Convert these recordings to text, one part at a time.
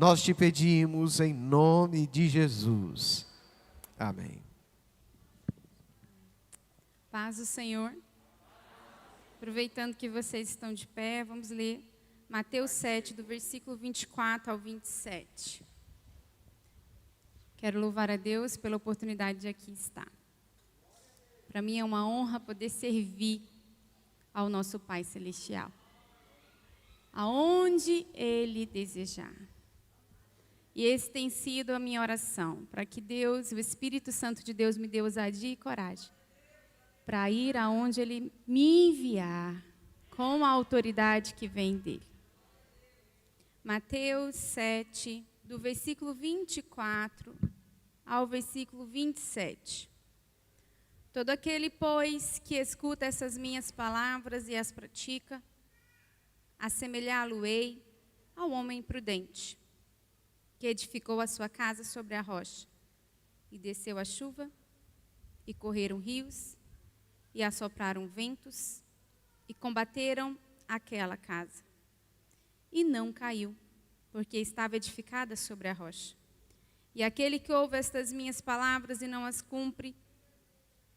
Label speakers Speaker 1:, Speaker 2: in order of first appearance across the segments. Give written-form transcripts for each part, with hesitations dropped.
Speaker 1: Nós te pedimos em nome de Jesus. Amém.
Speaker 2: Paz do Senhor. Aproveitando que vocês estão de pé, vamos ler Mateus 7, do versículo 24 ao 27. Quero louvar a Deus pela oportunidade de aqui estar. Para mim é uma honra poder servir ao nosso Pai Celestial, aonde Ele desejar. E esse tem sido a minha oração, para que Deus, o Espírito Santo de Deus, me dê ousadia e coragem para ir aonde Ele me enviar, com a autoridade que vem dEle. Mateus 7, do versículo 24 ao versículo 27. Todo aquele, pois, que escuta essas minhas palavras e as pratica, assemelhá-lo-ei ao homem prudente, que edificou a sua casa sobre a rocha, e desceu a chuva, e correram rios, e assopraram ventos, e combateram aquela casa. E não caiu, porque estava edificada sobre a rocha. E aquele que ouve estas minhas palavras e não as cumpre,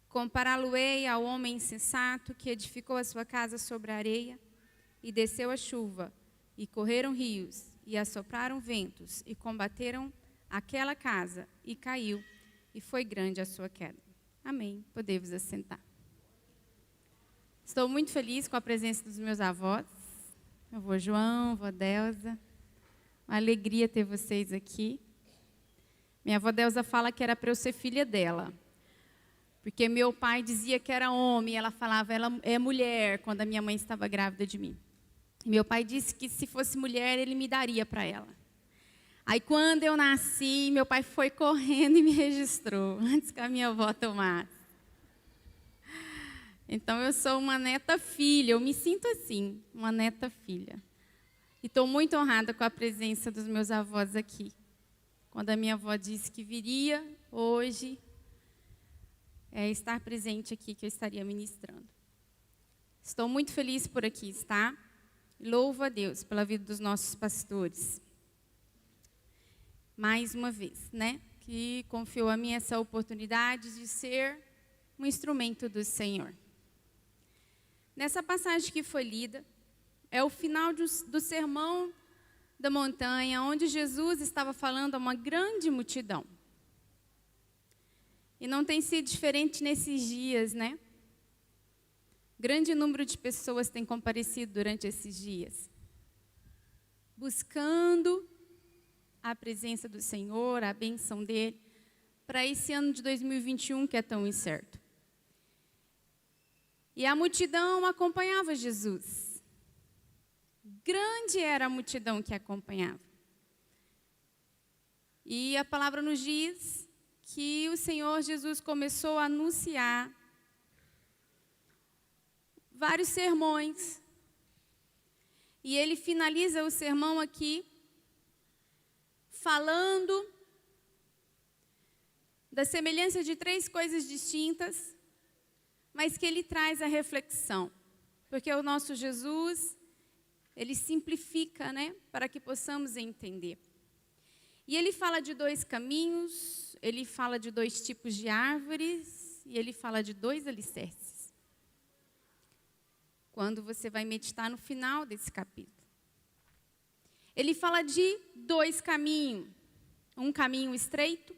Speaker 2: compará-lo-ei ao homem insensato que edificou a sua casa sobre a areia, e desceu a chuva, e correram rios, e assopraram ventos, e combateram aquela casa, e caiu, e foi grande a sua queda. Amém. Podemos assentar. Estou muito feliz com a presença dos meus avós, meu avô João, avó Delza. Uma alegria ter vocês aqui. Minha avó Delza fala que era para eu ser filha dela, porque meu pai dizia que era homem, ela falava, ela é mulher, quando a minha mãe estava grávida de mim. Meu pai disse que se fosse mulher, ele me daria para ela. Aí quando eu nasci, meu pai foi correndo e me registrou, antes que a minha avó tomasse. Então eu sou uma neta-filha, eu me sinto assim, uma neta-filha. E estou muito honrada com a presença dos meus avós aqui. Quando a minha avó disse que viria hoje, estar presente aqui, que eu estaria ministrando. Estou muito feliz por aqui estar. Louvo a Deus pela vida dos nossos pastores. Mais uma vez, que confiou a mim essa oportunidade de ser um instrumento do Senhor. Nessa passagem que foi lida, é o final do sermão da montanha, onde Jesus estava falando a uma grande multidão. E não tem sido diferente nesses dias, Grande número de pessoas tem comparecido durante esses dias, buscando a presença do Senhor, a bênção dEle, para esse ano de 2021 que é tão incerto. E a multidão acompanhava Jesus. Grande era a multidão que acompanhava. E a palavra nos diz que o Senhor Jesus começou a anunciar vários sermões. E ele finaliza o sermão aqui falando da semelhança de 3 coisas distintas, mas que ele traz a reflexão. Porque o nosso Jesus, ele simplifica, para que possamos entender. E ele fala de 2 caminhos, ele fala de 2 tipos de árvores, e ele fala de 2 alicerces. Quando você vai meditar no final desse capítulo. Ele fala de 2 caminhos, um caminho estreito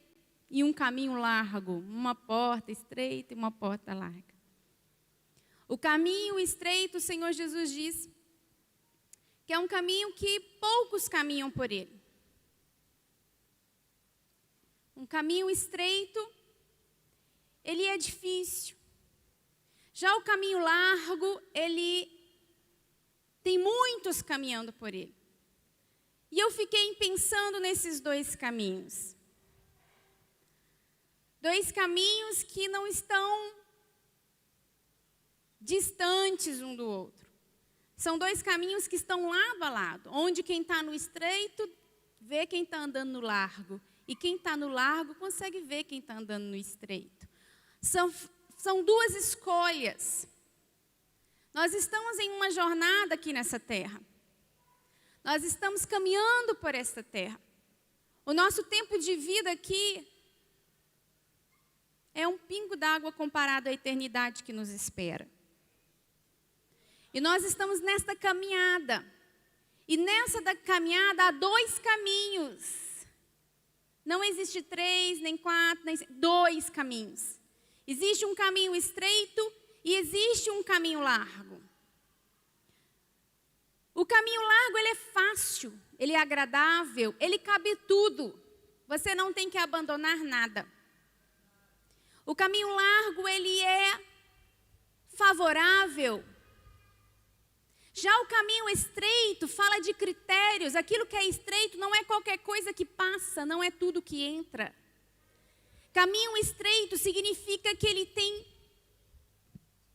Speaker 2: e um caminho largo, uma porta estreita e uma porta larga. O caminho estreito, o Senhor Jesus diz que é um caminho que poucos caminham por ele. Um caminho estreito, ele é difícil. Já o caminho largo, ele tem muitos caminhando por ele. E eu fiquei pensando nesses 2 caminhos. 2 caminhos que não estão distantes um do outro. São 2 caminhos que estão lado a lado, onde quem está no estreito vê quem está andando no largo. E quem está no largo consegue ver quem está andando no estreito. São 2 escolhas. Nós estamos em uma jornada aqui nessa terra. Nós estamos caminhando por essa terra. O nosso tempo de vida aqui é um pingo d'água comparado à eternidade que nos espera. E nós estamos nesta caminhada. E nessa caminhada há 2 caminhos. Não existe 3, nem 4, nem 2 caminhos. Existe um caminho estreito e existe um caminho largo. O caminho largo, ele é fácil, ele é agradável, ele cabe tudo. Você não tem que abandonar nada. O caminho largo, ele é favorável. Já o caminho estreito fala de critérios. Aquilo que é estreito não é qualquer coisa que passa, não é tudo que entra. Caminho estreito significa que ele tem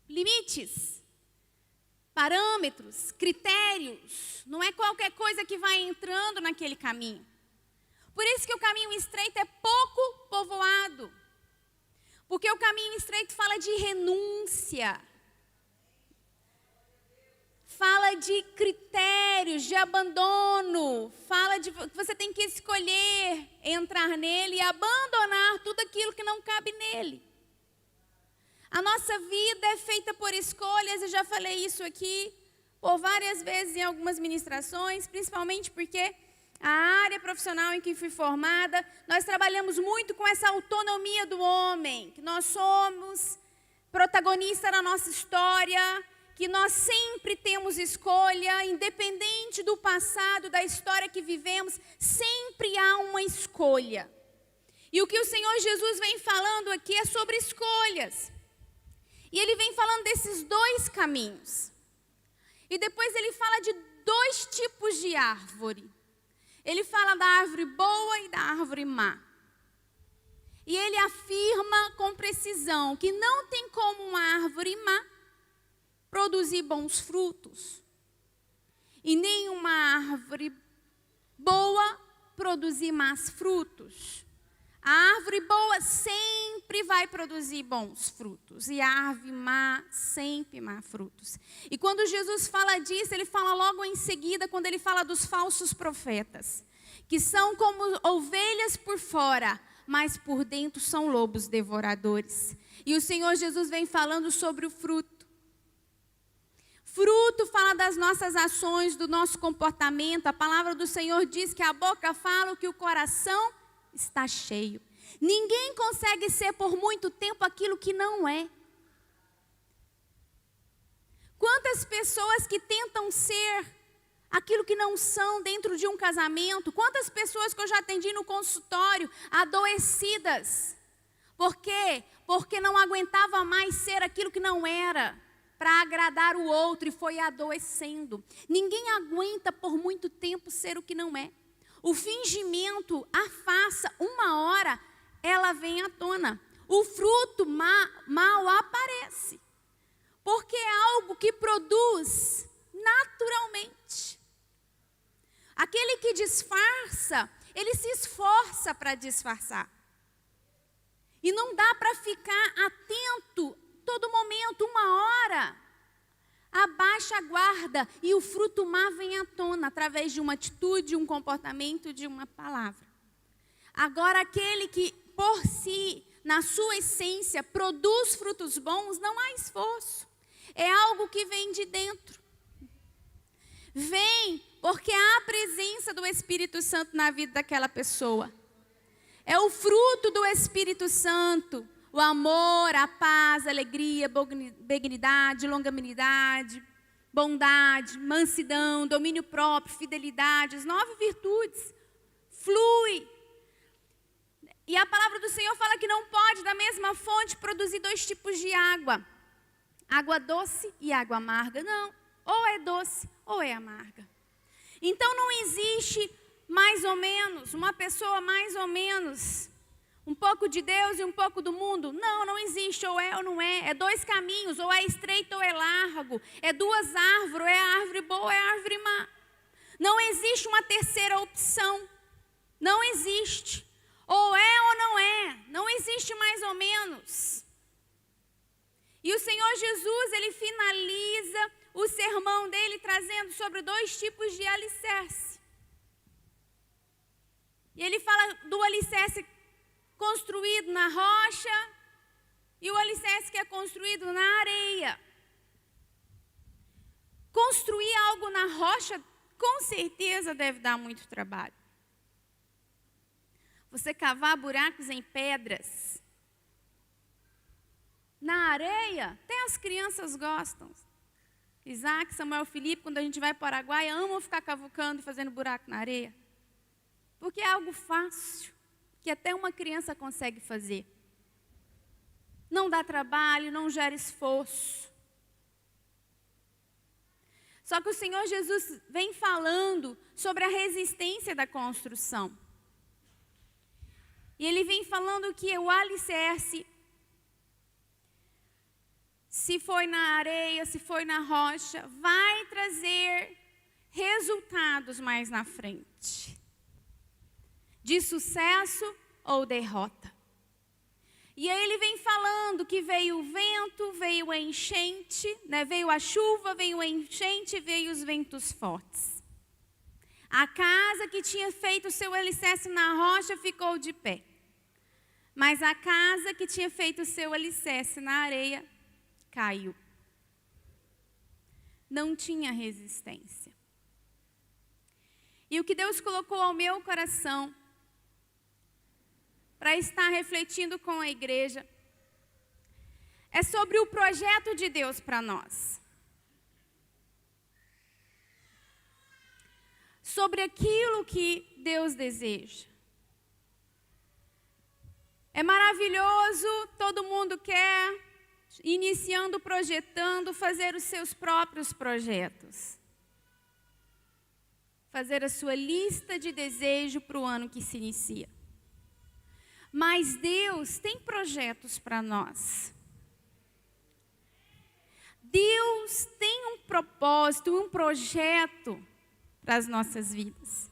Speaker 2: limites, parâmetros, critérios. Não é qualquer coisa que vai entrando naquele caminho. Por isso que o caminho estreito é pouco povoado. Porque o caminho estreito fala de renúncia. Fala de critérios, de abandono. Fala de que você tem que escolher entrar nele e abandonar tudo aquilo que não cabe nele. A nossa vida é feita por escolhas, eu já falei isso aqui por várias vezes em algumas ministrações, principalmente porque a área profissional em que fui formada, nós trabalhamos muito com essa autonomia do homem, que nós somos protagonistas da nossa história, que nós sempre temos escolha, independente do passado, da história que vivemos, sempre há uma escolha. E o que o Senhor Jesus vem falando aqui é sobre escolhas. E Ele vem falando desses 2 caminhos. E depois Ele fala de 2 tipos de árvore. Ele fala da árvore boa e da árvore má. E Ele afirma com precisão que não tem como uma árvore má produzir bons frutos. E nem uma árvore boa produzir más frutos. A árvore boa sempre vai produzir bons frutos. E a árvore má sempre má frutos. E quando Jesus fala disso, Ele fala logo em seguida, quando Ele fala dos falsos profetas. Que são como ovelhas por fora, mas por dentro são lobos devoradores. E o Senhor Jesus vem falando sobre o fruto. Fruto fala das nossas ações, do nosso comportamento. A palavra do Senhor diz que a boca fala o que o coração está cheio. Ninguém consegue ser por muito tempo aquilo que não é. Quantas pessoas que tentam ser aquilo que não são dentro de um casamento? Quantas pessoas que eu já atendi no consultório, adoecidas. Por quê? Porque não aguentava mais ser aquilo que não era, para agradar o outro, e foi adoecendo. Ninguém aguenta por muito tempo ser o que não é. O fingimento, a farsa, uma hora, ela vem à tona. O fruto mal aparece. Porque é algo que produz naturalmente. Aquele que disfarça, ele se esforça para disfarçar. E não dá para ficar atento todo momento, uma hora. Abaixa a guarda e o fruto má vem à tona através de uma atitude, um comportamento, de uma palavra. Agora, aquele que por si, na sua essência, produz frutos bons, não há esforço. É algo que vem de dentro. Vem porque há a presença do Espírito Santo na vida daquela pessoa. É o fruto do Espírito Santo. O amor, a paz, a alegria, benignidade, longanimidade, bondade, mansidão, domínio próprio, fidelidade, as 9 virtudes. Flui. E a palavra do Senhor fala que não pode, da mesma fonte, produzir 2 tipos de água. Água doce e água amarga. Não, ou é doce ou é amarga. Então não existe mais ou menos, uma pessoa mais ou menos, um pouco de Deus e um pouco do mundo. Não, não existe, ou é ou não é. É 2 caminhos, ou é estreito ou é largo. É 2 árvores, ou é a árvore boa ou é a árvore má. Não existe uma terceira opção. Não existe. Ou é ou não é. Não existe mais ou menos. E o Senhor Jesus, Ele finaliza o sermão dele trazendo sobre 2 tipos de alicerce. E ele fala do alicerce construído na rocha e o alicerce que é construído na areia. Construir algo na rocha, com certeza, deve dar muito trabalho. Você cavar buracos em pedras. Na areia, até as crianças gostam. Isaac, Samuel, Felipe, quando a gente vai para o Araguaia, amam ficar cavucando e fazendo buraco na areia. Porque é algo fácil, que até uma criança consegue fazer. Não dá trabalho, não gera esforço. Só que o Senhor Jesus vem falando sobre a resistência da construção. E Ele vem falando que o alicerce, se foi na areia, se foi na rocha, vai trazer resultados mais na frente. De sucesso ou derrota. E aí ele vem falando que veio o vento, veio a enchente, né? Veio a chuva, veio a enchente, veio os ventos fortes. A casa que tinha feito seu alicerce na rocha ficou de pé. Mas a casa que tinha feito seu alicerce na areia caiu. Não tinha resistência. E o que Deus colocou ao meu coração para estar refletindo com a igreja, é sobre o projeto de Deus para nós. Sobre aquilo que Deus deseja. É maravilhoso, todo mundo quer, iniciando, projetando, fazer os seus próprios projetos. Fazer a sua lista de desejo para o ano que se inicia. Mas Deus tem projetos para nós. Deus tem um propósito, um projeto para as nossas vidas.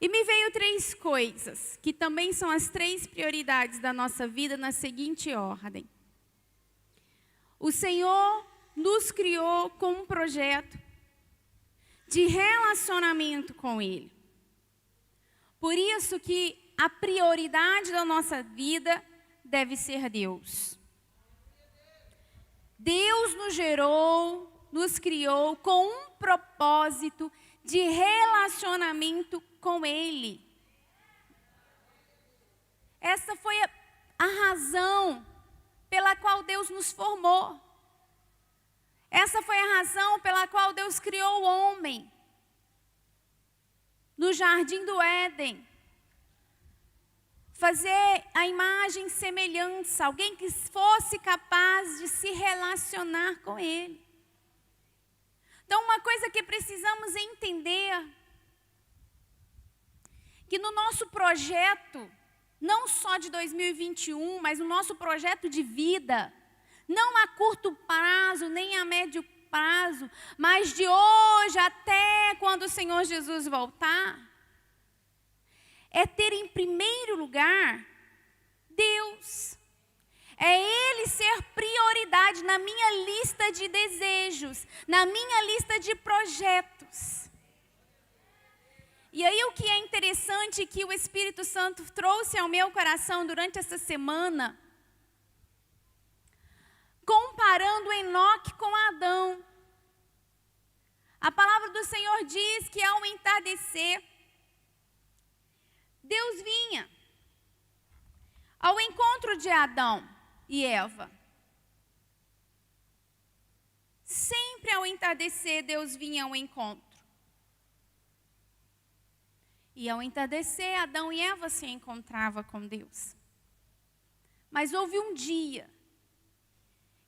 Speaker 2: E me veio 3 coisas, que também são as 3 prioridades da nossa vida na seguinte ordem. O Senhor nos criou com um projeto de relacionamento com Ele. Por isso que a prioridade da nossa vida deve ser Deus. Deus nos gerou, nos criou com um propósito de relacionamento com Ele. Essa foi a razão pela qual Deus nos formou. Essa foi a razão pela qual Deus criou o homem no jardim do Éden. Fazer a imagem e semelhança, alguém que fosse capaz de se relacionar com Ele. Então, uma coisa que precisamos entender, que no nosso projeto, não só de 2021, mas no nosso projeto de vida, não a curto prazo, nem a médio prazo, mas de hoje até quando o Senhor Jesus voltar, é ter em primeiro lugar Deus. É Ele ser prioridade na minha lista de desejos, na minha lista de projetos. E aí o que é interessante que o Espírito Santo trouxe ao meu coração durante essa semana, comparando Enoque com Adão. A palavra do Senhor diz que ao entardecer, Deus vinha ao encontro de Adão e Eva. Sempre ao entardecer, Deus vinha ao encontro. E ao entardecer, Adão e Eva se encontravam com Deus. Mas houve um dia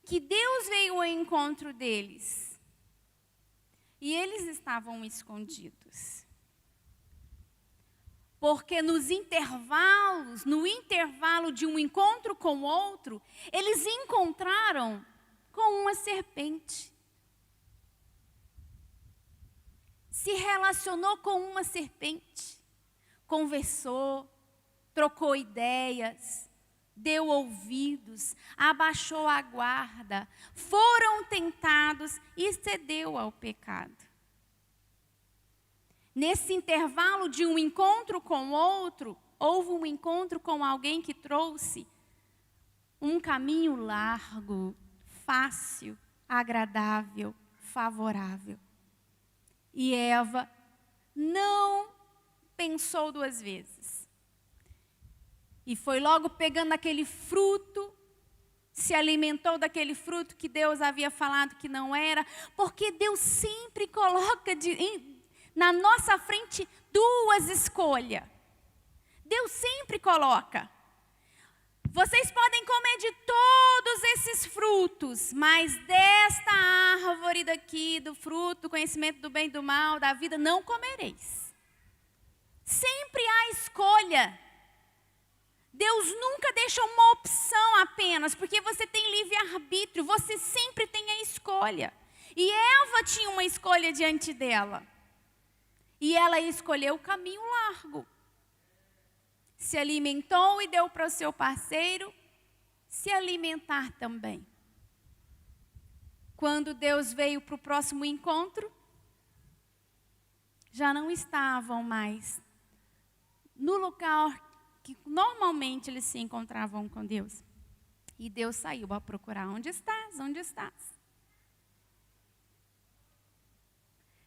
Speaker 2: que Deus veio ao encontro deles. E eles estavam escondidos. Porque no intervalo de um encontro com o outro, eles encontraram com uma serpente. Se relacionou com uma serpente. Conversou, trocou ideias, deu ouvidos, abaixou a guarda, foram tentados e cedeu ao pecado. Nesse intervalo de um encontro com o outro, houve um encontro com alguém que trouxe um caminho largo, fácil, agradável, favorável. E Eva não pensou duas vezes. E foi logo pegando aquele fruto, se alimentou daquele fruto que Deus havia falado que não era, porque Deus sempre coloca na nossa frente duas escolhas. Deus sempre coloca. Vocês podem comer de todos esses frutos, mas desta árvore daqui, do fruto, do conhecimento do bem e do mal, da vida, não comereis. Sempre há escolha. Deus nunca deixa uma opção apenas, porque você tem livre-arbítrio, você sempre tem a escolha. E Eva tinha uma escolha diante dela. E ela escolheu o caminho largo. Se alimentou e deu para o seu parceiro se alimentar também. Quando Deus veio para o próximo encontro, já não estavam mais no local que normalmente eles se encontravam com Deus. E Deus saiu a procurar: onde estás? Onde estás?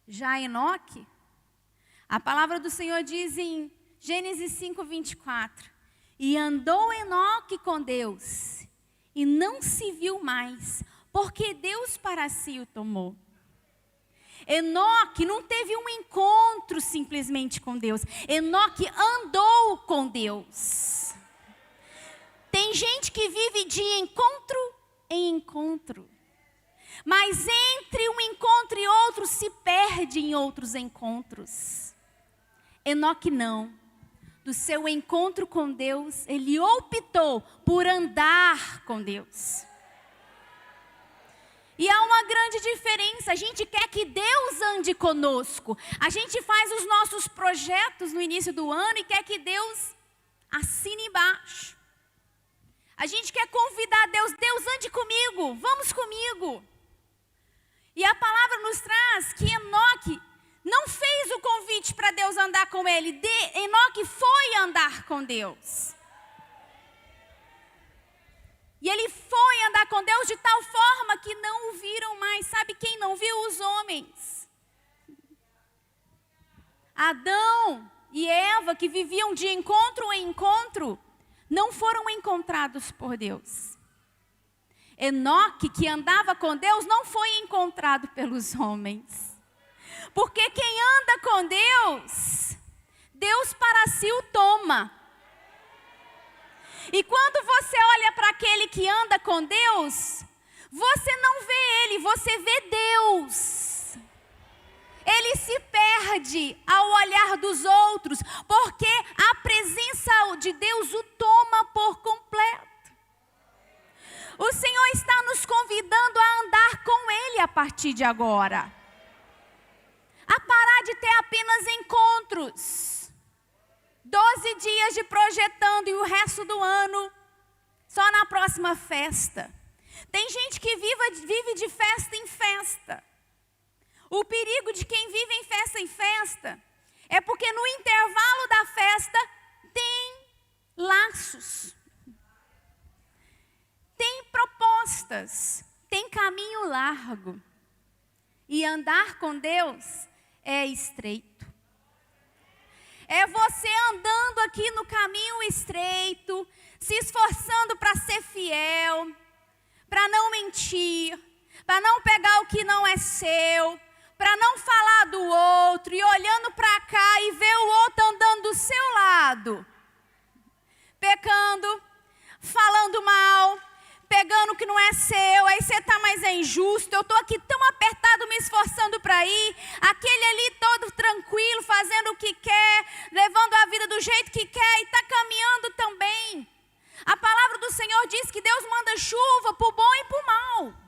Speaker 2: Já Enoque, a palavra do Senhor diz em Gênesis 5:24, e andou Enoque com Deus, e não se viu mais, porque Deus para si o tomou. Enoque não teve um encontro simplesmente com Deus, Enoque andou com Deus. Tem gente que vive de encontro em encontro, mas entre um encontro e outro se perde em outros encontros. Enoque não. Do seu encontro com Deus, ele optou por andar com Deus. E há uma grande diferença. A gente quer que Deus ande conosco. A gente faz os nossos projetos no início do ano e quer que Deus assine embaixo. A gente quer convidar Deus: Deus, ande comigo, vamos comigo. E a palavra nos traz que Enoque não fez o convite para Deus andar com ele. Enoque foi andar com Deus. E ele foi andar com Deus de tal forma que não o viram mais. Sabe quem não viu? Os homens. Adão e Eva, que viviam de encontro em encontro, não foram encontrados por Deus. Enoque, que andava com Deus, não foi encontrado pelos homens. Porque quem anda com Deus, Deus para si o toma. E quando você olha para aquele que anda com Deus, você não vê ele, você vê Deus. Ele se perde ao olhar dos outros, porque a presença de Deus o toma por completo. O Senhor está nos convidando a andar com Ele a partir de agora. A parar de ter apenas encontros. 12 dias de projetando e o resto do ano só na próxima festa. Tem gente que vive de festa em festa. O perigo de quem vive em festa é porque no intervalo da festa tem laços, tem propostas, tem caminho largo. E andar com Deus é estreito. É você andando aqui no caminho estreito, se esforçando para ser fiel, para não mentir, para não pegar o que não é seu, para não falar do outro e olhando para cá e ver o outro andando do seu lado, pecando, falando mal, pegando o que não é seu, aí você está mais injusto, eu estou aqui tão apertado me esforçando para ir, aquele ali todo tranquilo, fazendo o que quer, levando a vida do jeito que quer e está caminhando também. A palavra do Senhor diz que Deus manda chuva para o bom e para o mal.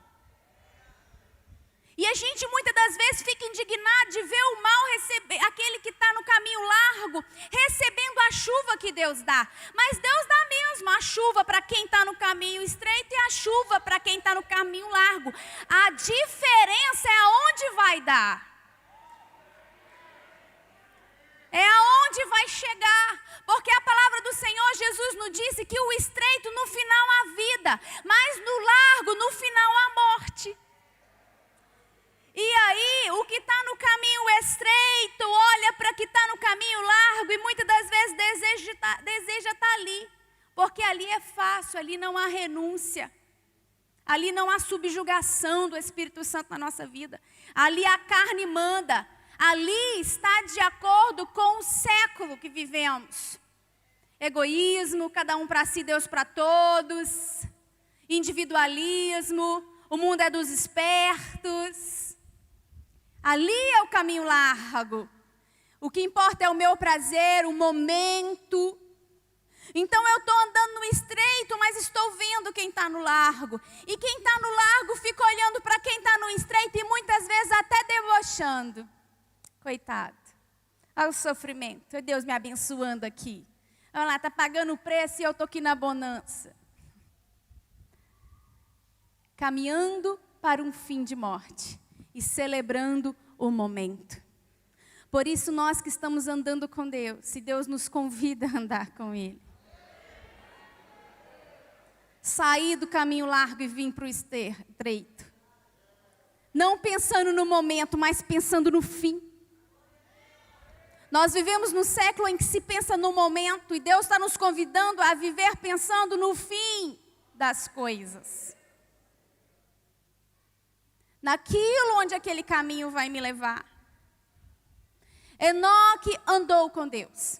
Speaker 2: E a gente muitas das vezes fica indignado de ver o mal receber, aquele que está no caminho largo, recebendo a chuva que Deus dá. Mas Deus dá mesmo a chuva para quem está no caminho estreito e a chuva para quem está no caminho largo. A diferença é aonde vai dar. É aonde vai chegar, porque a palavra do Senhor Jesus nos disse que o estreito no final há vida, mas no largo no final há morte. E aí, o que está no caminho estreito, olha para o que está no caminho largo e muitas das vezes deseja estar ali. Porque ali é fácil, ali não há renúncia. Ali não há subjugação do Espírito Santo na nossa vida. Ali a carne manda. Ali está de acordo com o século que vivemos. Egoísmo, cada um para si, Deus para todos. Individualismo, o mundo é dos espertos. Ali é o caminho largo. O que importa é o meu prazer, o momento. Então eu estou andando no estreito, mas estou vendo quem está no largo. E quem está no largo fica olhando para quem está no estreito e muitas vezes até debochando. Coitado. Olha o sofrimento. É Deus me abençoando aqui. Olha lá, está pagando o preço e eu estou aqui na bonança. Caminhando para um fim de morte. E celebrando o momento. Por isso nós que estamos andando com Deus, se Deus nos convida a andar com Ele. Sair do caminho largo e vir para o estreito. Não pensando no momento, mas pensando no fim. Nós vivemos num século em que se pensa no momento e Deus está nos convidando a viver pensando no fim das coisas. Naquilo onde aquele caminho vai me levar. Enoque andou com Deus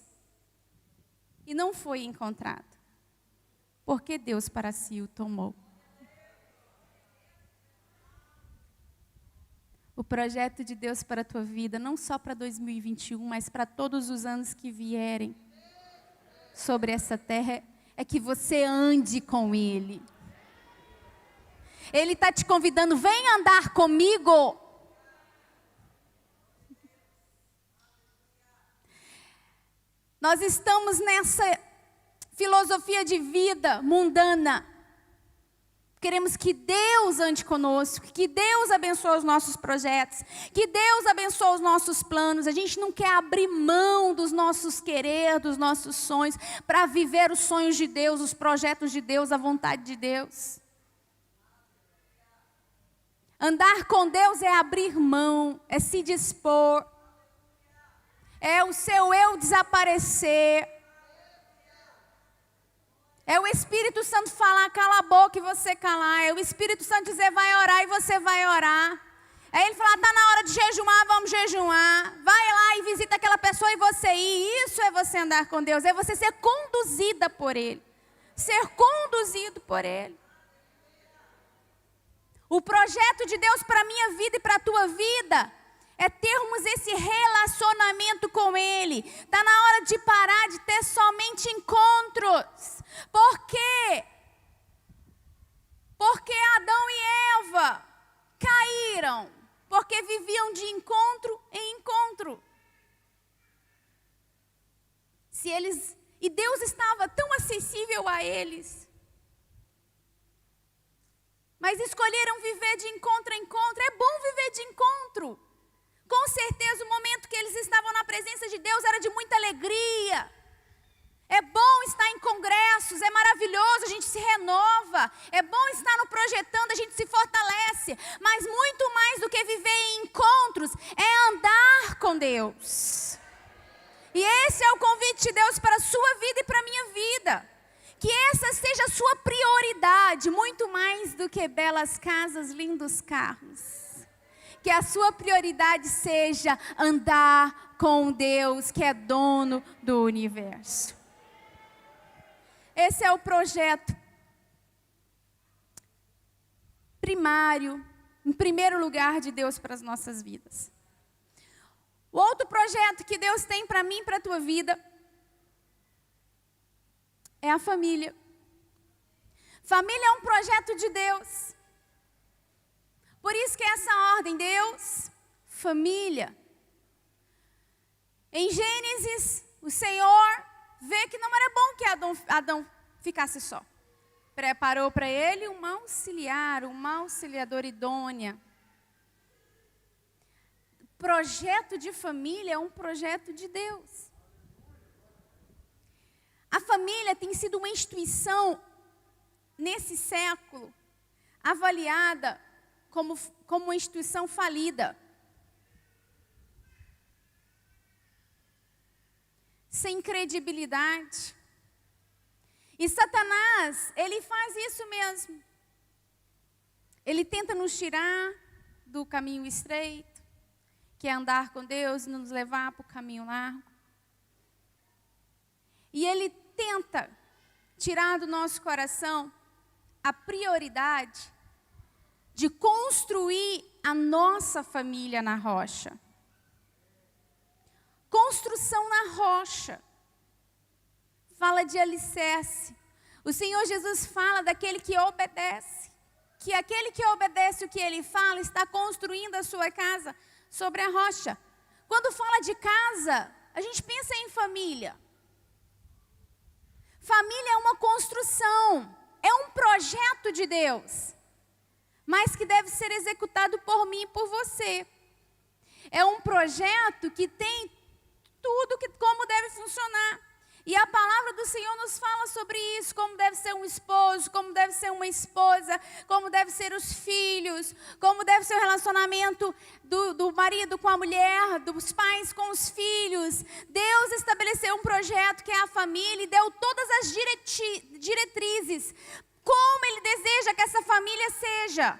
Speaker 2: e não foi encontrado, porque Deus para si o tomou. O projeto de Deus para a tua vida, não só para 2021, mas para todos os anos que vierem sobre essa terra, é que você ande com Ele. Ele está te convidando, vem andar comigo. Nós estamos nessa filosofia de vida mundana. Queremos que Deus ande conosco, que Deus abençoe os nossos projetos, que Deus abençoe os nossos planos. A gente não quer abrir mão dos nossos querer, dos nossos sonhos, para viver os sonhos de Deus, os projetos de Deus, a vontade de Deus. Andar com Deus é abrir mão, é se dispor, é o seu eu desaparecer, é o Espírito Santo falar, cala a boca e você calar, é o Espírito Santo dizer, vai orar e você vai orar. Aí ele fala, está na hora de jejuar, vamos jejuar, vai lá e visita aquela pessoa e você ir. Isso é você andar com Deus, é você ser conduzida por Ele, ser conduzido por Ele. O projeto de Deus para a minha vida e para a tua vida é termos esse relacionamento com Ele. Está na hora de parar de ter somente encontros. Por quê? Porque Adão e Eva caíram. Porque viviam de encontro em encontro. E Deus estava tão acessível a eles. Mas escolheram viver de encontro em encontro. É bom viver de encontro. Com certeza o momento que eles estavam na presença de Deus era de muita alegria. É bom estar em congressos, é maravilhoso, a gente se renova. É bom estar no projetando, a gente se fortalece. Mas muito mais do que viver em encontros, é andar com Deus. E esse é o convite de Deus para a sua vida e para a minha vida. Que essa seja a sua prioridade, muito mais do que belas casas, lindos carros. Que a sua prioridade seja andar com Deus, que é dono do universo. Esse é o projeto primário, em primeiro lugar, de Deus para as nossas vidas. O outro projeto que Deus tem para mim e para a tua vida é a família. Família é um projeto de Deus. Por isso que é essa ordem, Deus, família. Em Gênesis, o Senhor vê que não era bom que Adão ficasse só. Preparou para ele uma auxiliadora idônea. projeto de família é um projeto de Deus. A família tem sido uma instituição, nesse século, avaliada como uma instituição falida. Sem credibilidade. E Satanás, ele faz isso mesmo. Ele tenta nos tirar do caminho estreito, que é andar com Deus, nos levar para o caminho largo. E ele tenta tirar do nosso coração a prioridade de construir a nossa família na rocha. Construção na rocha. Fala de alicerce. O Senhor Jesus fala daquele que obedece. Que aquele que obedece o que ele fala está construindo a sua casa sobre a rocha. Quando fala de casa, a gente pensa em família. Família é uma construção, é um projeto de Deus, mas que deve ser executado por mim e por você. É um projeto que tem tudo como deve funcionar. E a palavra do Senhor nos fala sobre isso, como deve ser um esposo, como deve ser uma esposa, como deve ser os filhos, como deve ser o relacionamento do marido com a mulher, dos pais com os filhos. Deus estabeleceu um projeto que é a família e deu todas as diretrizes, como Ele deseja que essa família seja.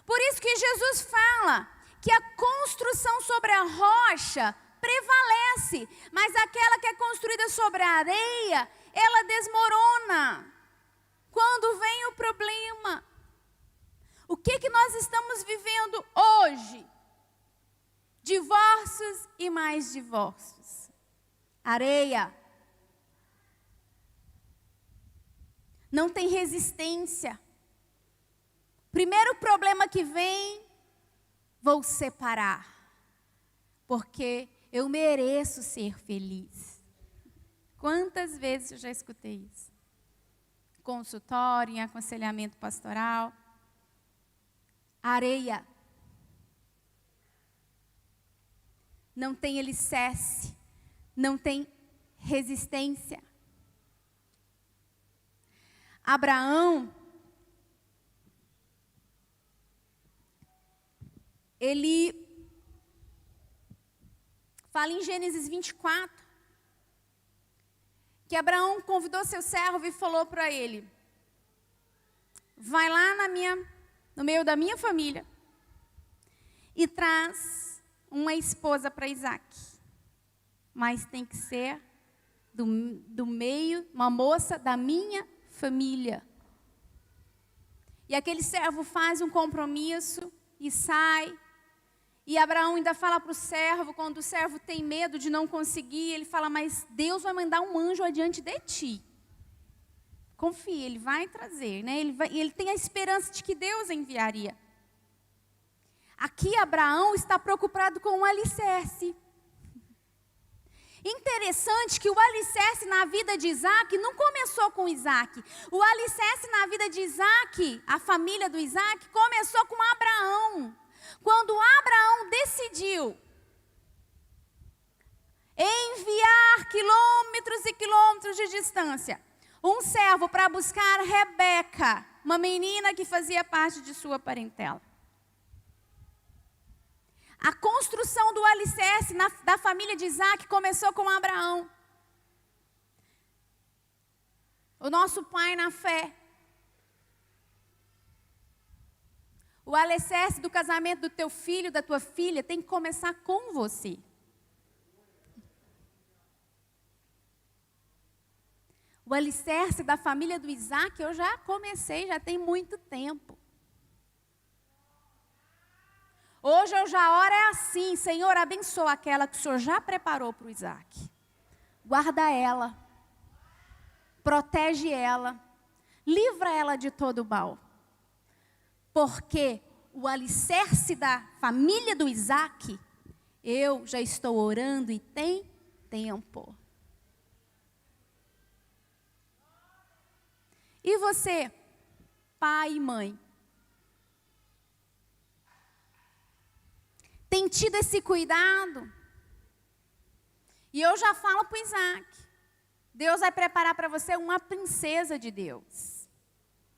Speaker 2: Por isso que Jesus fala que a construção sobre a rocha prevalece, mas aquela que é construída sobre a areia, ela desmorona. Quando vem o problema, o que nós estamos vivendo hoje? Divórcios e mais divórcios. Areia. Não tem resistência. Primeiro problema que vem, vou separar, porque eu mereço ser feliz. Quantas vezes eu já escutei isso? Consultório, em aconselhamento pastoral. Areia. Não tem alicerce. Não tem resistência. Abraão, ele fala em Gênesis 24, que Abraão convidou seu servo e falou para ele: vai lá no meio da minha família e traz uma esposa para Isaac. Mas tem que ser do meio, uma moça da minha família. E aquele servo faz um compromisso e sai. E Abraão ainda fala para o servo, quando o servo tem medo de não conseguir, ele fala: mas Deus vai mandar um anjo adiante de ti. Confia, ele vai trazer, né? Ele tem a esperança de que Deus enviaria. Aqui Abraão está preocupado com o alicerce. Interessante que o alicerce na vida de Isaac não começou com Isaac. O alicerce na vida de Isaac, a família do Isaac, começou com Abraão. Quando Abraão decidiu enviar quilômetros e quilômetros de distância um servo para buscar Rebeca, uma menina que fazia parte de sua parentela. A construção do alicerce da família de Isaac começou com Abraão. O nosso pai na fé. O alicerce do casamento do teu filho, da tua filha, tem que começar com você. O alicerce da família do Isaac, eu já comecei, já tem muito tempo. Hoje eu já oro assim: Senhor, abençoa aquela que o Senhor já preparou para o Isaac. Guarda ela, protege ela, livra ela de todo mal. Porque o alicerce da família do Isaac, eu já estou orando e tem tempo. E você, pai e mãe, tem tem tido esse cuidado. E eu já falo para o Isaac, Deus vai preparar para você uma princesa de Deus.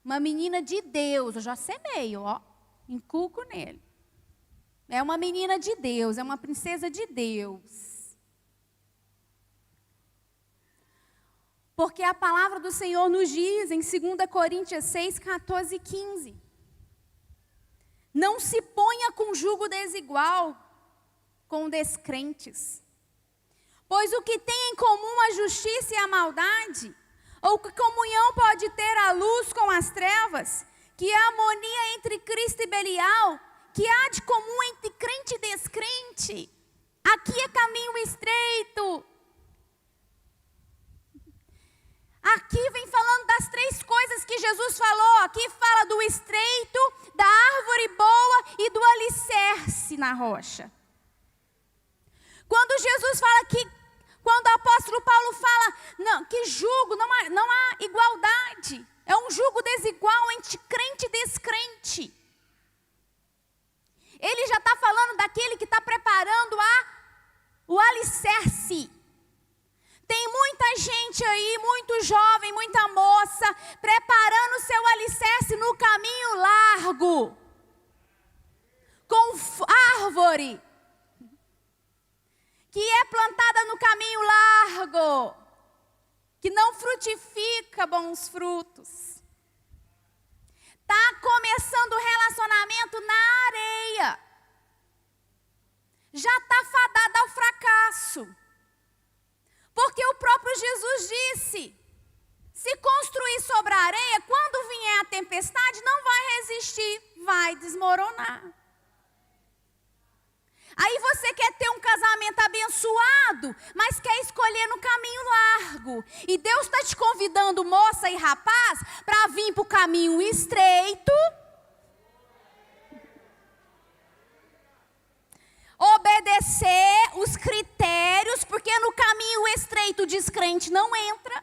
Speaker 2: Uma menina de Deus, eu já semeio, ó, inculco nele. É uma menina de Deus, é uma princesa de Deus. Porque a palavra do Senhor nos diz em 2 Coríntios 6, 14 e 15. Não se ponha com jugo desigual com descrentes. Pois o que tem em comum a justiça e a maldade? Ou que comunhão pode ter a luz com as trevas? Que a harmonia entre Cristo e Belial? Que há de comum entre crente e descrente? Aqui é caminho estreito. Aqui vem falando das 3 coisas que Jesus falou. Aqui fala do estreito, da árvore boa e do alicerce na rocha. Quando Jesus fala que, quando o apóstolo Paulo fala não, que jugo, não há igualdade. É um jugo desigual entre crente e descrente. Ele já está falando daquele que está preparando o alicerce. Tem muita gente aí, muito jovem, muita moça, preparando o seu alicerce no caminho largo. Com árvore. Que é plantada no caminho largo. Que não frutifica bons frutos. Está começando o relacionamento na areia. Já está fadada ao fracasso. Porque o próprio Jesus disse, se construir sobre a areia, quando vier a tempestade, não vai resistir, vai desmoronar. Aí você quer ter um casamento abençoado, mas quer escolher no caminho largo. E Deus está te convidando, moça e rapaz, para vir para o caminho estreito. Obedecer os critérios, porque no caminho estreito o descrente não entra.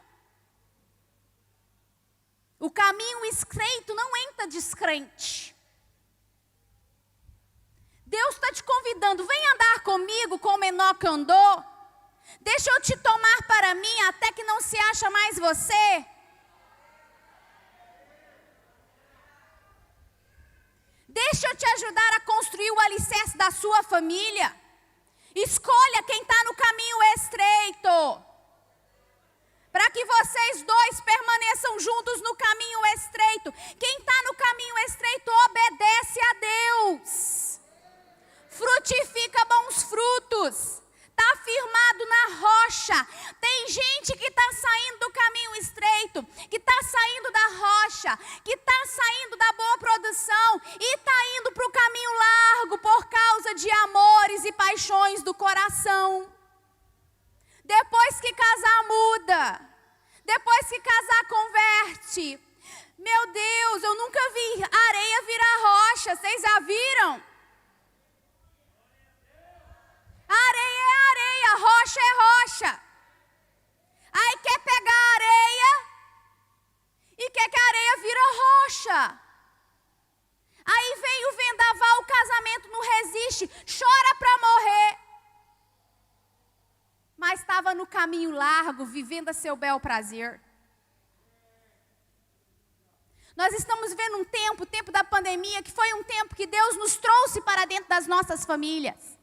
Speaker 2: O caminho estreito não entra descrente. Deus está te convidando, vem andar comigo como Enoque andou. Deixa eu te tomar para mim até que não se acha mais você. Deixa eu te ajudar a construir o alicerce da sua família. Escolha quem está no caminho estreito. Para que vocês dois permaneçam juntos no caminho estreito. Quem está no caminho estreito obedece a Deus. Frutifica bons frutos. Está firmado na rocha. Tem gente que está saindo do caminho estreito, que está saindo da rocha, que está saindo da boa produção e está indo para o caminho largo por causa de amores e paixões do coração. Depois que casar muda, depois que casar converte. Meu Deus, eu nunca vi areia virar rocha, vocês já viram? Areia é areia, rocha é rocha. Aí quer pegar a areia e quer que a areia vira rocha. Aí vem o vendaval, o casamento não resiste, chora para morrer. Mas estava no caminho largo, vivendo a seu bel prazer. Nós estamos vivendo um tempo, o tempo da pandemia, que foi um tempo que Deus nos trouxe para dentro das nossas famílias.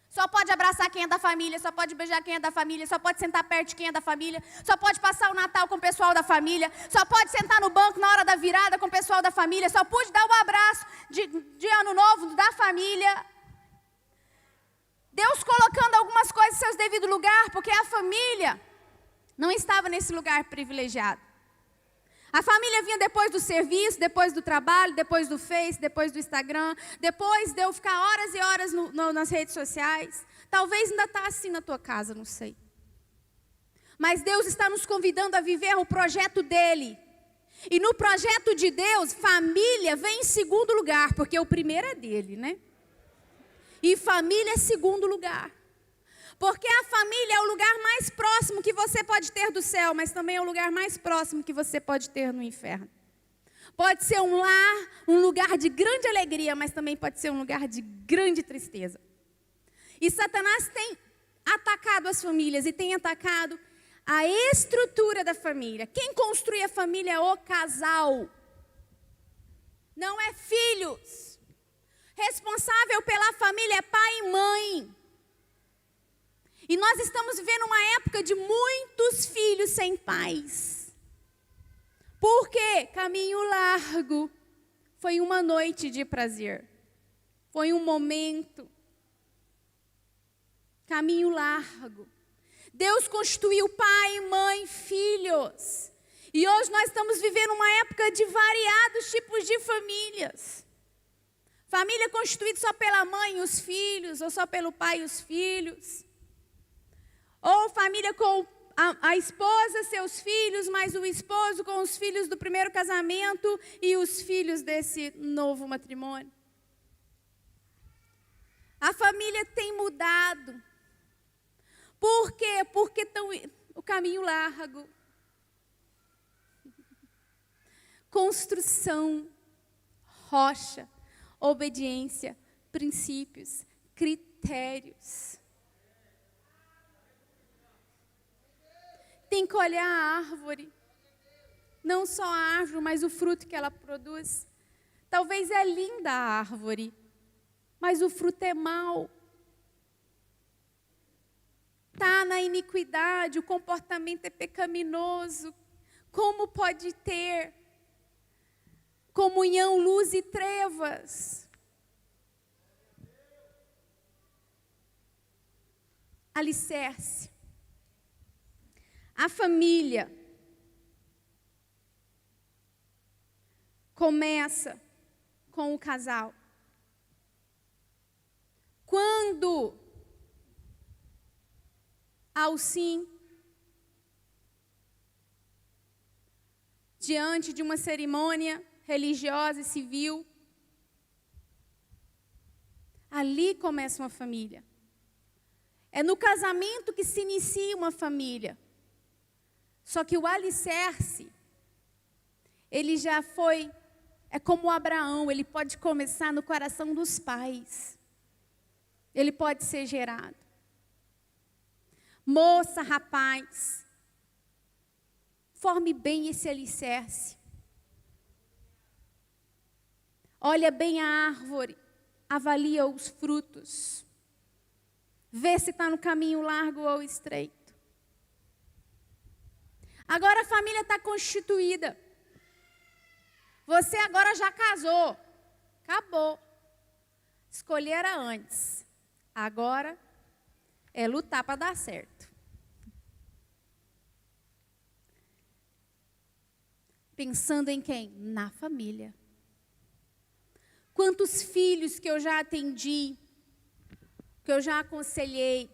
Speaker 2: Só pode abraçar quem é da família, só pode beijar quem é da família, só pode sentar perto de quem é da família, só pode passar o Natal com o pessoal da família, só pode sentar no banco na hora da virada com o pessoal da família, só pode dar o abraço de ano novo da família. Deus colocando algumas coisas em seus devidos lugares, porque a família não estava nesse lugar privilegiado. A família vinha depois do serviço, depois do trabalho, depois do Face, depois do Instagram, depois de eu ficar horas e horas nas redes sociais. Talvez ainda está assim na tua casa, não sei. Mas Deus está nos convidando a viver o projeto dEle. E no projeto de Deus, família vem em segundo lugar, porque o primeiro é dEle, né? E família é segundo lugar. Porque a família é o lugar mais próximo que você pode ter do céu, mas também é o lugar mais próximo que você pode ter no inferno. Pode ser um lar, um lugar de grande alegria, mas também pode ser um lugar de grande tristeza. E Satanás tem atacado as famílias e tem atacado a estrutura da família. Quem construi a família é o casal. Não é filhos. Responsável pela família é pai e mãe. E nós estamos vivendo uma época de muitos filhos sem pais. Por quê? Caminho largo. Foi uma noite de prazer. Foi um momento. Caminho largo. Deus constituiu pai, mãe, filhos. E hoje nós estamos vivendo uma época de variados tipos de famílias. Família constituída só pela mãe e os filhos, ou só pelo pai e os filhos. Ou família com a esposa, seus filhos, mais o esposo com os filhos do primeiro casamento e os filhos desse novo matrimônio. A família tem mudado. Por quê? Porque o caminho largo. Construção, rocha, obediência, princípios, critérios. Tem que olhar a árvore. Não só a árvore, mas o fruto que ela produz. Talvez é linda a árvore, mas o fruto é mau. Está na iniquidade, o comportamento é pecaminoso. Como pode ter comunhão, luz e trevas? Alicerce. A família começa com o casal. Quando ao sim, diante de uma cerimônia religiosa e civil, ali começa uma família. É no casamento que se inicia uma família. Só que o alicerce, ele já foi, é como Abraão, ele pode começar no coração dos pais. Ele pode ser gerado. Moça, rapaz, forme bem esse alicerce. Olha bem a árvore, avalia os frutos. Vê se está no caminho largo ou estreito. Agora a família está constituída. Você agora já casou. Acabou. Escolher era antes. Agora é lutar para dar certo. Pensando em quem? Na família. Quantos filhos que eu já atendi, que eu já aconselhei,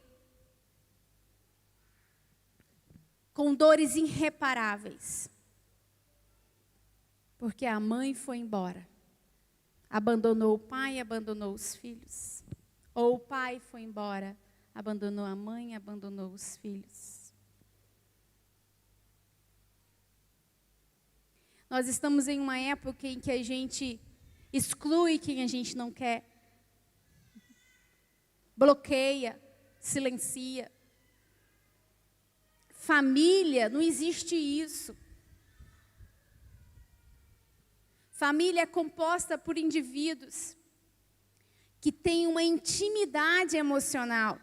Speaker 2: com dores irreparáveis, porque a mãe foi embora, abandonou o pai, abandonou os filhos, ou o pai foi embora, abandonou a mãe, abandonou os filhos. Nós estamos em uma época em que a gente exclui quem a gente não quer, bloqueia, silencia. Família, não existe isso. Família é composta por indivíduos que têm uma intimidade emocional,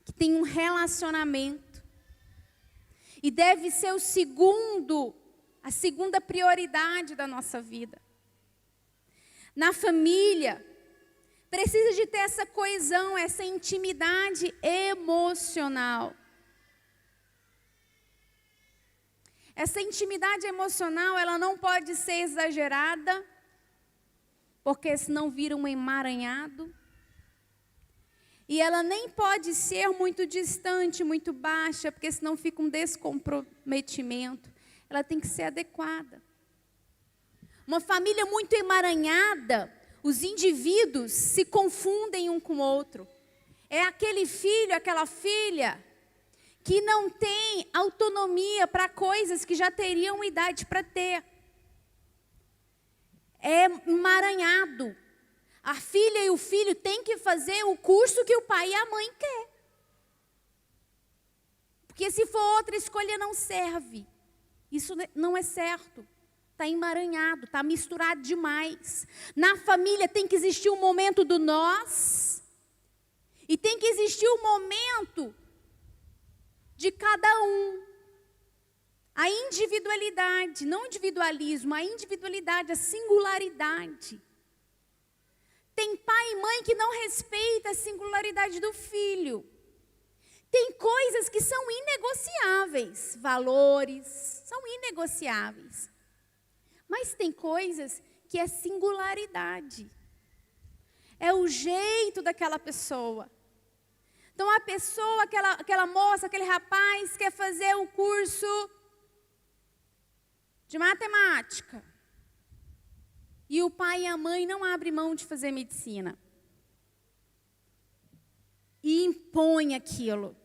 Speaker 2: que têm um relacionamento. E deve ser a segunda prioridade da nossa vida. Na família, precisa de ter essa coesão, essa intimidade emocional. Essa intimidade emocional, ela não pode ser exagerada, porque senão vira um emaranhado. E ela nem pode ser muito distante, muito baixa, porque senão fica um descomprometimento. Ela tem que ser adequada. Uma família muito emaranhada, os indivíduos se confundem um com o outro. É aquele filho, aquela filha que não tem autonomia para coisas que já teriam idade para ter. É emaranhado.
Speaker 3: A filha e o filho têm que fazer o curso que o pai e a mãe quer. Porque se for outra escolha não serve. Isso não é certo. Está emaranhado, está misturado demais. Na família tem que existir um momento do nós. E tem que existir um momento de cada um. A individualidade, não o individualismo, a individualidade, a singularidade. Tem pai e mãe que não respeita a singularidade do filho. Tem coisas que são inegociáveis, valores são inegociáveis. Mas tem coisas que é singularidade. É o jeito daquela pessoa. Então a pessoa, aquela moça, aquele rapaz quer fazer o curso de matemática. E o pai e a mãe não abrem mão de fazer medicina. E impõe aquilo.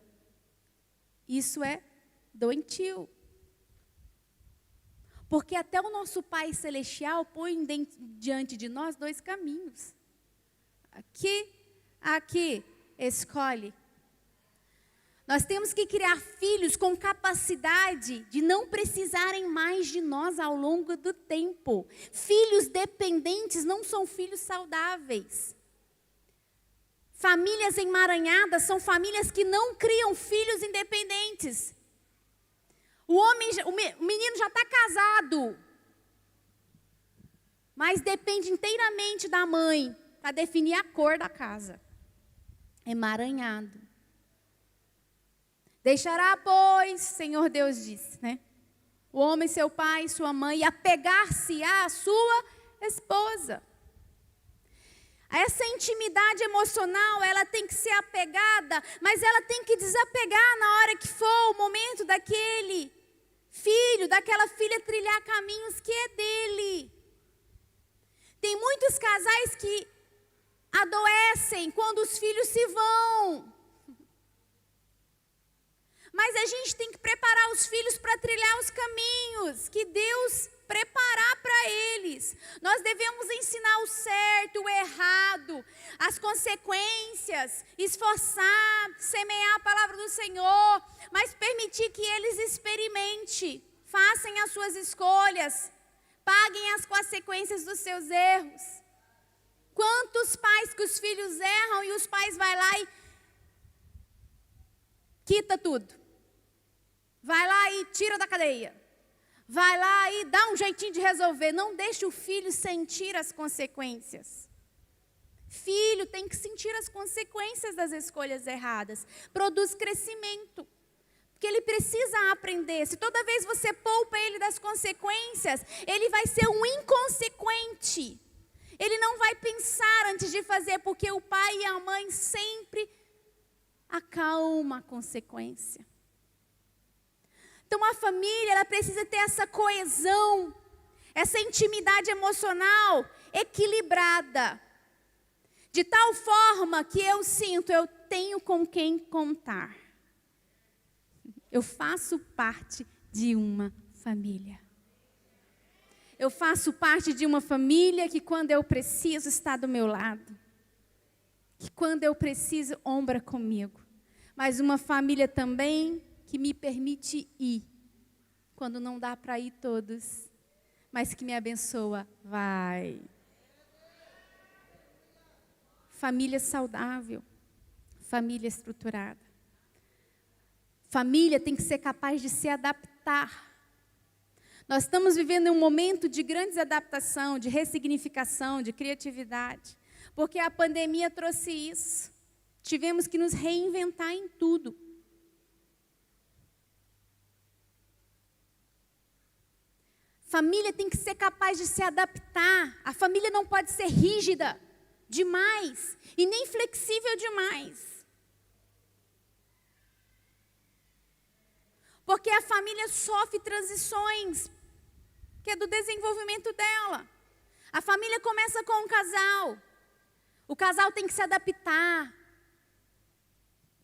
Speaker 3: Isso é doentio. Porque até o nosso Pai Celestial põe diante de nós dois caminhos. Aqui, escolhe. Nós temos que criar filhos com capacidade de não precisarem mais de nós ao longo do tempo. Filhos dependentes não são filhos saudáveis. Famílias emaranhadas são famílias que não criam filhos independentes. O menino já está casado, mas depende inteiramente da mãe para definir a cor da casa. Emaranhado. Deixará, pois, Senhor Deus disse, né? O homem, seu pai, sua mãe, e apegar-se à sua esposa. Essa intimidade emocional, ela tem que ser apegada, mas ela tem que desapegar na hora que for o momento daquele filho, daquela filha trilhar caminhos que é dele. Tem muitos casais que adoecem quando os filhos se vão. Mas a gente tem que preparar os filhos para trilhar os caminhos que Deus preparar para eles. Nós devemos ensinar o certo, o errado, as consequências, esforçar, semear a palavra do Senhor, mas permitir que eles experimentem, façam as suas escolhas, paguem as consequências dos seus erros. Quantos pais que os filhos erram e os pais vão lá e quita tudo. Vai lá e tira da cadeia. Vai lá e dá um jeitinho de resolver. Não deixe o filho sentir as consequências. Filho tem que sentir as consequências das escolhas erradas. Produz crescimento. Porque ele precisa aprender. Se toda vez você poupa ele das consequências, ele vai ser um inconsequente. Ele não vai pensar antes de fazer, porque o pai e a mãe sempre acalmam a consequência. Então a família, ela precisa ter essa coesão, essa intimidade emocional equilibrada. De tal forma que eu sinto, eu tenho com quem contar. Eu faço parte de uma família. Eu faço parte de uma família que quando eu preciso está do meu lado. Que quando eu preciso ombra comigo. Mas uma família também que me permite ir, quando não dá para ir todos, mas que me abençoa, vai. Família saudável, família estruturada. Família tem que ser capaz de se adaptar. Nós estamos vivendo um momento de grande adaptação, de ressignificação, de criatividade, porque a pandemia trouxe isso. Tivemos que nos reinventar em tudo. Família tem que ser capaz de se adaptar. A família não pode ser rígida demais e nem flexível demais. Porque a família sofre transições, que é do desenvolvimento dela. A família começa com um casal. O casal tem que se adaptar.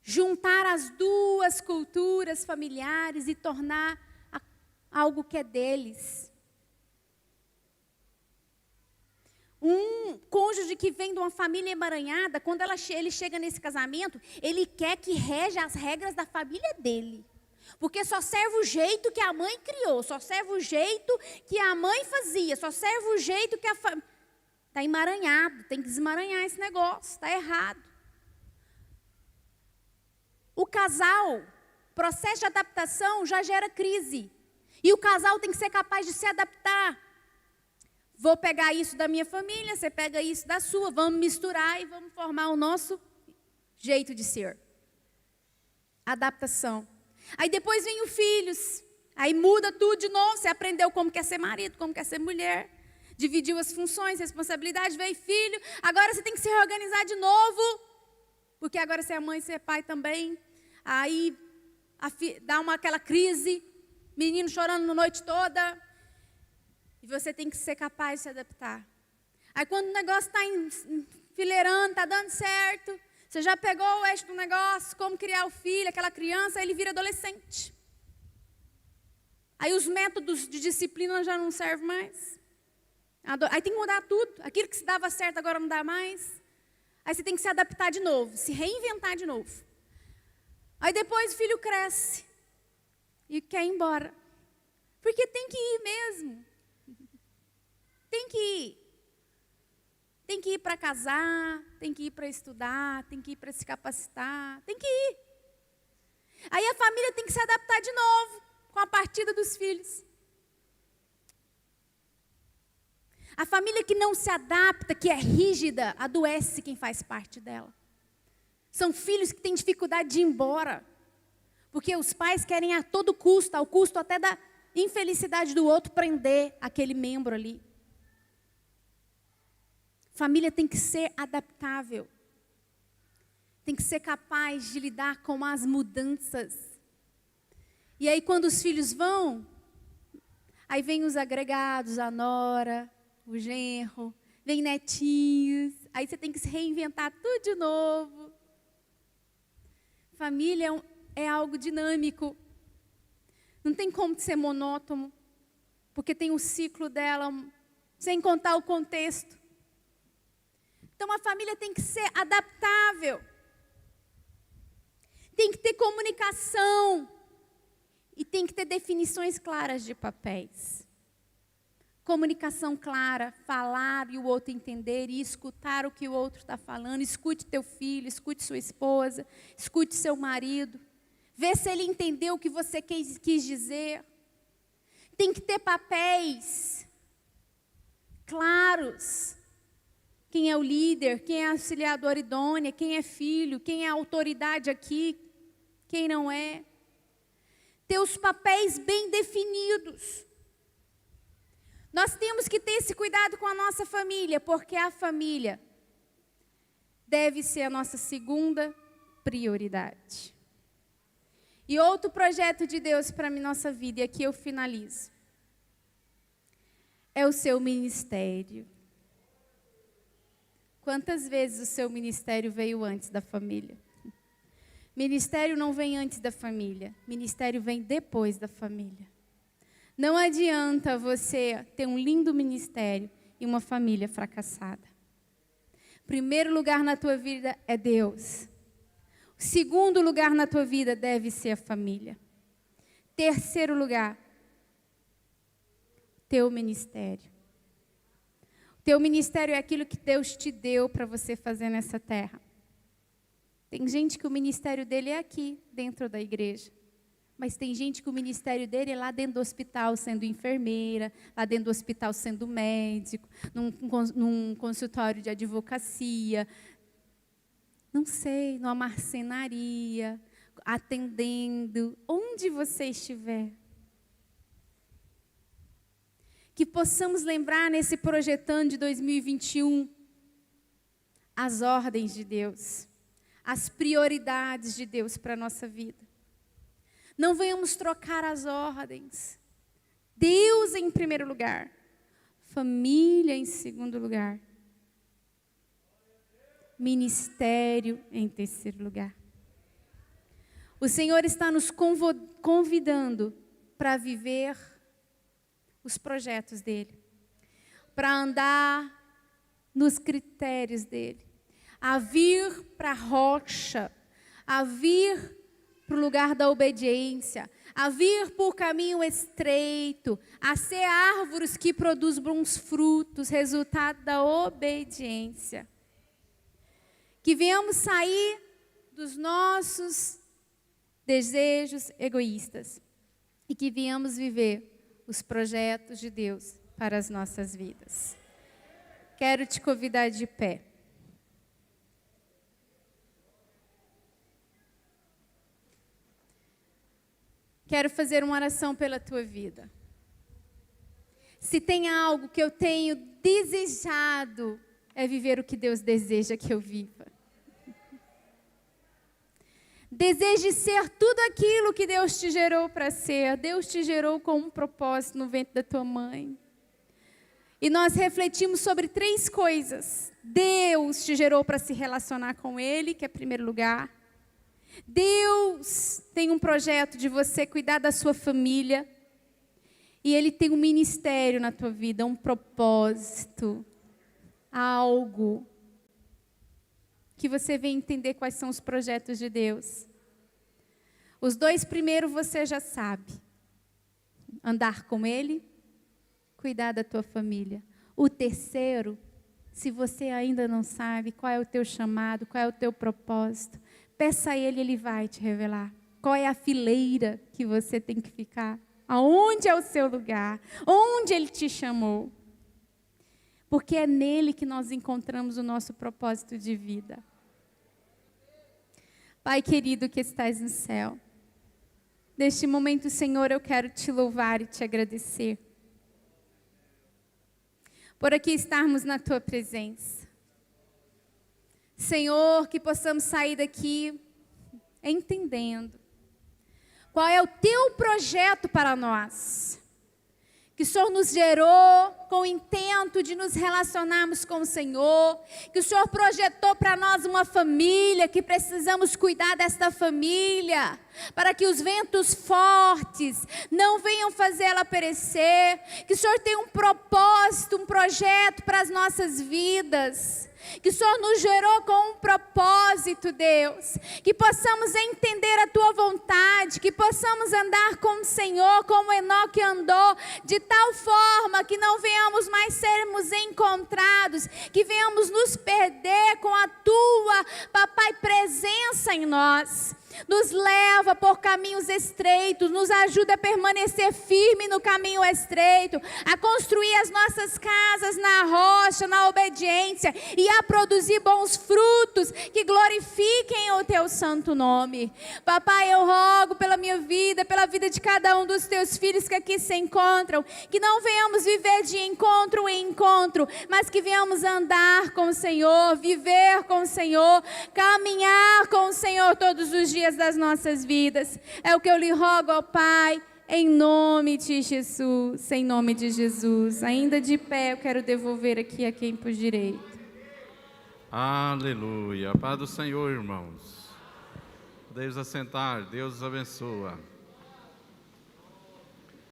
Speaker 3: Juntar as duas culturas familiares e tornar algo que é deles. Um cônjuge que vem de uma família emaranhada, quando ele chega nesse casamento, ele quer que rege as regras da família dele. Porque só serve o jeito que a mãe criou, só serve o jeito que a mãe fazia, só serve o jeito que a família... Está emaranhado, tem que desemaranhar esse negócio, está errado. O casal, processo de adaptação já gera crise. E o casal tem que ser capaz de se adaptar. Vou pegar isso da minha família, você pega isso da sua, vamos misturar e vamos formar o nosso jeito de ser. Adaptação. Aí depois vem os filhos, aí muda tudo de novo, você aprendeu como quer ser marido, como quer ser mulher, dividiu as funções, responsabilidades, veio filho, agora você tem que se reorganizar de novo, porque agora você é mãe, você é pai também, aí dá aquela crise, menino chorando a noite toda, e você tem que ser capaz de se adaptar. Aí quando o negócio está enfileirando, está dando certo, você já pegou o eixo do negócio, como criar o filho, aquela criança, aí ele vira adolescente. Aí os métodos de disciplina já não servem mais. Aí tem que mudar tudo. Aquilo que se dava certo agora não dá mais. Aí você tem que se adaptar de novo, se reinventar de novo. Aí depois o filho cresce e quer ir embora. Porque tem que ir mesmo. Tem que ir. Tem que ir para casar, tem que ir para estudar, tem que ir para se capacitar, tem que ir. Aí a família tem que se adaptar de novo com a partida dos filhos. A família que não se adapta, que é rígida, adoece quem faz parte dela. São filhos que têm dificuldade de ir embora, porque os pais querem a todo custo, ao custo até da infelicidade do outro, prender aquele membro ali. Família tem que ser adaptável. Tem que ser capaz de lidar com as mudanças. E aí quando os filhos vão, aí vem os agregados, a nora, o genro, vem netinhos. Aí você tem que se reinventar tudo de novo. Família é algo dinâmico. Não tem como ser monótono, porque tem o ciclo dela, sem contar o contexto. Então, a família tem que ser adaptável. Tem que ter comunicação. E tem que ter definições claras de papéis. Comunicação clara, falar e o outro entender e escutar o que o outro está falando. Escute teu filho, escute sua esposa, escute seu marido. Vê se ele entendeu o que você quis dizer. Tem que ter papéis claros. Quem é o líder, quem é a auxiliadora idônea, quem é filho, quem é a autoridade aqui, quem não é. Ter os papéis bem definidos. Nós temos que ter esse cuidado com a nossa família, porque a família deve ser a nossa segunda prioridade. E outro projeto de Deus para a nossa vida, e aqui eu finalizo, é o seu ministério. Quantas vezes o seu ministério veio antes da família? Ministério não vem antes da família. Ministério vem depois da família. Não adianta você ter um lindo ministério e uma família fracassada. Primeiro lugar na tua vida é Deus. O segundo lugar na tua vida deve ser a família. Terceiro lugar, teu ministério. Teu ministério é aquilo que Deus te deu para você fazer nessa terra. Tem gente que o ministério dele é aqui, dentro da igreja. Mas tem gente que o ministério dele é lá dentro do hospital, sendo enfermeira, lá dentro do hospital sendo médico, num consultório de advocacia, não sei, numa marcenaria, atendendo, onde você estiver. Que possamos lembrar nesse projetando de 2021 as ordens de Deus, as prioridades de Deus para a nossa vida. Não venhamos trocar as ordens. Deus em primeiro lugar, família em segundo lugar, ministério em terceiro lugar. O Senhor está nos convidando para viver os projetos dele, para andar nos critérios dele, a vir para a rocha, a vir para o lugar da obediência, a vir por caminho estreito, a ser árvores que produzem bons frutos, resultado da obediência. Que venhamos sair dos nossos desejos egoístas e que venhamos viver os projetos de Deus para as nossas vidas. Quero te convidar de pé. Quero fazer uma oração pela tua vida. Se tem algo que eu tenho desejado, é viver o que Deus deseja que eu viva. Deseje ser tudo aquilo que Deus te gerou para ser. Deus te gerou com um propósito no ventre da tua mãe. E nós refletimos sobre 3 coisas. Deus te gerou para se relacionar com Ele, que é primeiro lugar. Deus tem um projeto de você cuidar da sua família. E Ele tem um ministério na tua vida, um propósito, algo que você vem entender quais são os projetos de Deus. Os 2 primeiros você já sabe. Andar com Ele, cuidar da tua família. O terceiro, se você ainda não sabe qual é o teu chamado, qual é o teu propósito, peça a Ele, Ele vai te revelar. Qual é a fileira que você tem que ficar? Aonde é o seu lugar? Onde Ele te chamou? Porque é nele que nós encontramos o nosso propósito de vida. Pai querido que estás no céu, neste momento, Senhor, eu quero te louvar e te agradecer por aqui estarmos na tua presença. Senhor, que possamos sair daqui entendendo qual é o teu projeto para nós. Que o Senhor nos gerou com o intento de nos relacionarmos com o Senhor. Que o Senhor projetou para nós uma família, que precisamos cuidar desta família, para que os ventos fortes não venham fazer ela perecer. Que o Senhor tem um propósito, um projeto para as nossas vidas. Que o Senhor nos gerou com um propósito, Deus. Que possamos entender a Tua vontade. Que possamos andar com o Senhor como Enoque andou. De tal forma que não venhamos mais sermos encontrados. Que venhamos nos perder com a Tua, Papai, presença em nós. Nos leva por caminhos estreitos, nos ajuda a permanecer firme no caminho estreito, a construir as nossas casas na rocha, na obediência e a produzir bons frutos que glorifiquem o Teu santo nome. Papai, eu rogo pela minha vida, pela vida de cada um dos Teus filhos que aqui se encontram, que não venhamos viver de encontro em encontro, mas que venhamos andar com o Senhor, viver com o Senhor, caminhar com o Senhor todos os dias das nossas vidas. É o que eu lhe rogo ao Pai, em nome de Jesus, em nome de Jesus. Ainda de pé, eu quero devolver aqui a quem por direito.
Speaker 4: Aleluia. Paz do Senhor, irmãos. Deus assentar, Deus os abençoa.